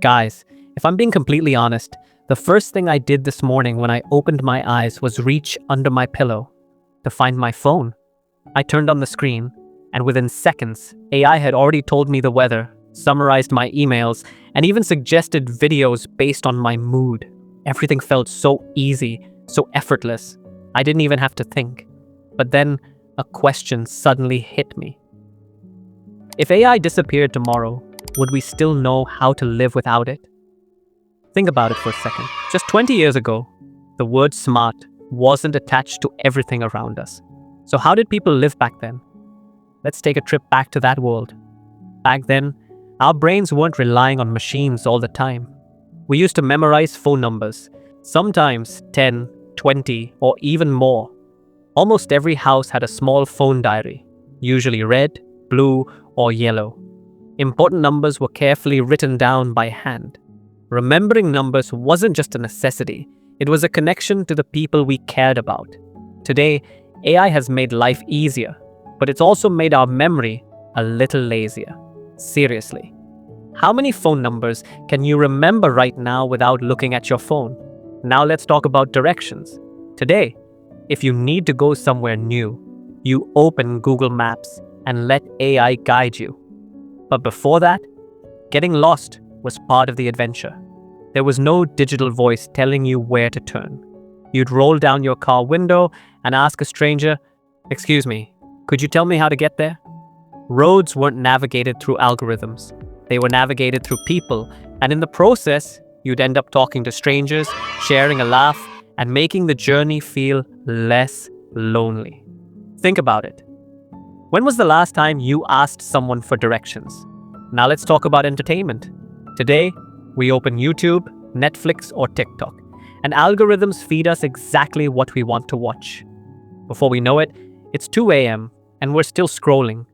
Guys, if I'm being completely honest, the first thing I did this morning when I opened my eyes was reach under my pillow to find my phone. I turned on the screen, and within seconds, AI had already told me the weather, summarized my emails, and even suggested videos based on my mood. Everything felt so easy, so effortless. I didn't even have to think. But then, a question suddenly hit me. If AI disappeared tomorrow, would we still know how to live without it? Think about it for a second. Just 20 years ago, the word smart wasn't attached to everything around us. So how did people live back then? Let's take a trip back to that world. Back then, our brains weren't relying on machines all the time. We used to memorize phone numbers, sometimes 10, 20, or even more. Almost every house had a small phone diary, usually red, blue, or yellow. Important numbers were carefully written down by hand. Remembering numbers wasn't just a necessity, it was a connection to the people we cared about. Today, AI has made life easier, but it's also made our memory a little lazier. Seriously. How many phone numbers can you remember right now without looking at your phone? Now let's talk about directions. Today, if you need to go somewhere new, you open Google Maps and let AI guide you. But before that, getting lost was part of the adventure. There was no digital voice telling you where to turn. You'd roll down your car window and ask a stranger, "Excuse me, could you tell me how to get there?" Roads weren't navigated through algorithms. They were navigated through people, and in the process, you'd end up talking to strangers, sharing a laugh, and making the journey feel less lonely. Think about it. When was the last time you asked someone for directions? Now let's talk about entertainment. Today, we open YouTube, Netflix, or TikTok, and algorithms feed us exactly what we want to watch. Before we know it, it's 2 a.m., and we're still scrolling.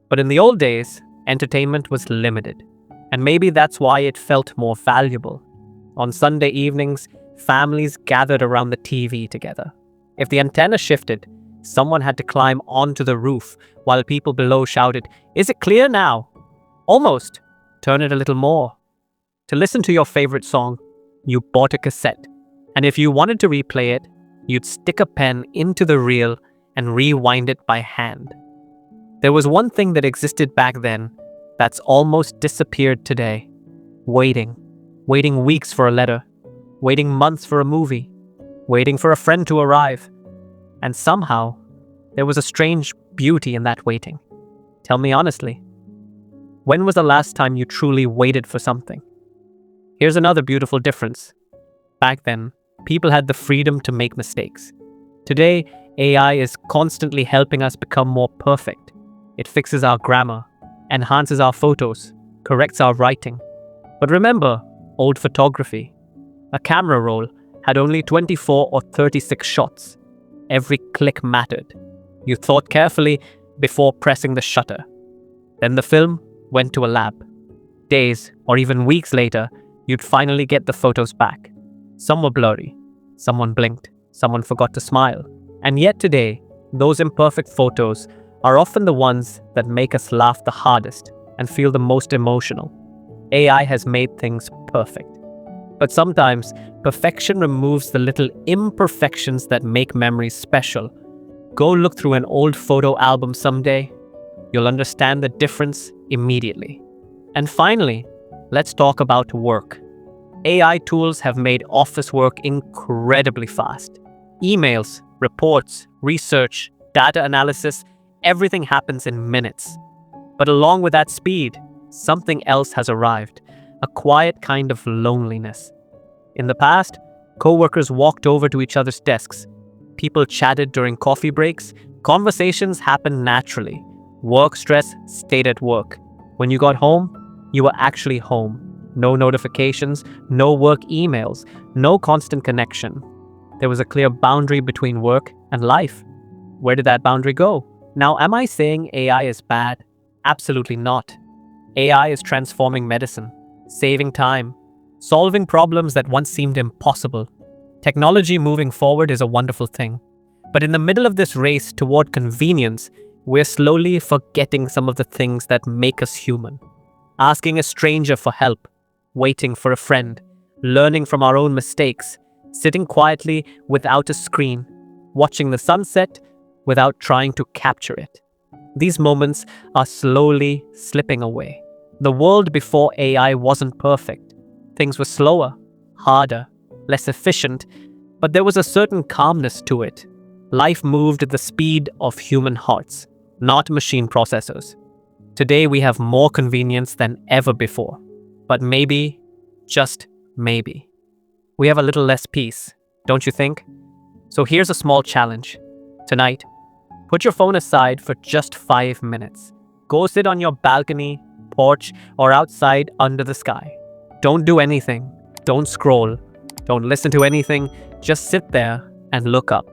But in the old days, entertainment was limited, and maybe that's why it felt more valuable. On Sunday evenings, families gathered around the TV together. If the antenna shifted, someone had to climb onto the roof while people below shouted, "Is it clear now?" Almost. Turn it a little more. To listen to your favorite song, you bought a cassette. And if you wanted to replay it, you'd stick a pen into the reel and rewind it by hand. There was one thing that existed back then that's almost disappeared today. Waiting. Waiting weeks for a letter. Waiting months for a movie. Waiting for a friend to arrive. And somehow, there was a strange beauty in that waiting. Tell me honestly, when was the last time you truly waited for something? Here's another beautiful difference. Back then, people had the freedom to make mistakes. Today, AI is constantly helping us become more perfect. It fixes our grammar, enhances our photos, corrects our writing. But remember, old photography. A camera roll had only 24 or 36 shots. Every click mattered. You thought carefully before pressing the shutter. Then the film went to a lab. Days or even weeks later, you'd finally get the photos back. Some were blurry, someone blinked, someone forgot to smile. And yet today, those imperfect photos are often the ones that make us laugh the hardest and feel the most emotional. AI has made things perfect. But sometimes, perfection removes the little imperfections that make memories special. Go look through an old photo album someday. You'll understand the difference immediately. And finally, let's talk about work. AI tools have made office work incredibly fast. Emails, reports, research, data analysis, everything happens in minutes. But along with that speed, something else has arrived, a quiet kind of loneliness. In the past, coworkers walked over to each other's desks. People chatted during coffee breaks. Conversations happened naturally. Work stress stayed at work. When you got home, you were actually home. No notifications, no work emails, no constant connection. There was a clear boundary between work and life. Where did that boundary go? Now, am I saying AI is bad? Absolutely not. AI is transforming medicine, saving time, solving problems that once seemed impossible. Technology moving forward is a wonderful thing. But in the middle of this race toward convenience, we're slowly forgetting some of the things that make us human. Asking a stranger for help, waiting for a friend, learning from our own mistakes, sitting quietly without a screen, watching the sunset without trying to capture it. These moments are slowly slipping away. The world before AI wasn't perfect. Things were slower, harder, less efficient, but there was a certain calmness to it. Life moved at the speed of human hearts, not machine processors. Today we have more convenience than ever before. But maybe, just maybe, we have a little less peace, don't you think? So here's a small challenge. Tonight, put your phone aside for just 5 minutes. Go sit on your balcony, porch, or outside under the sky. Don't do anything. Don't scroll. Don't listen to anything. Just sit there and look up.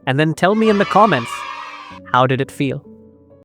And then tell me in the comments, how did it feel?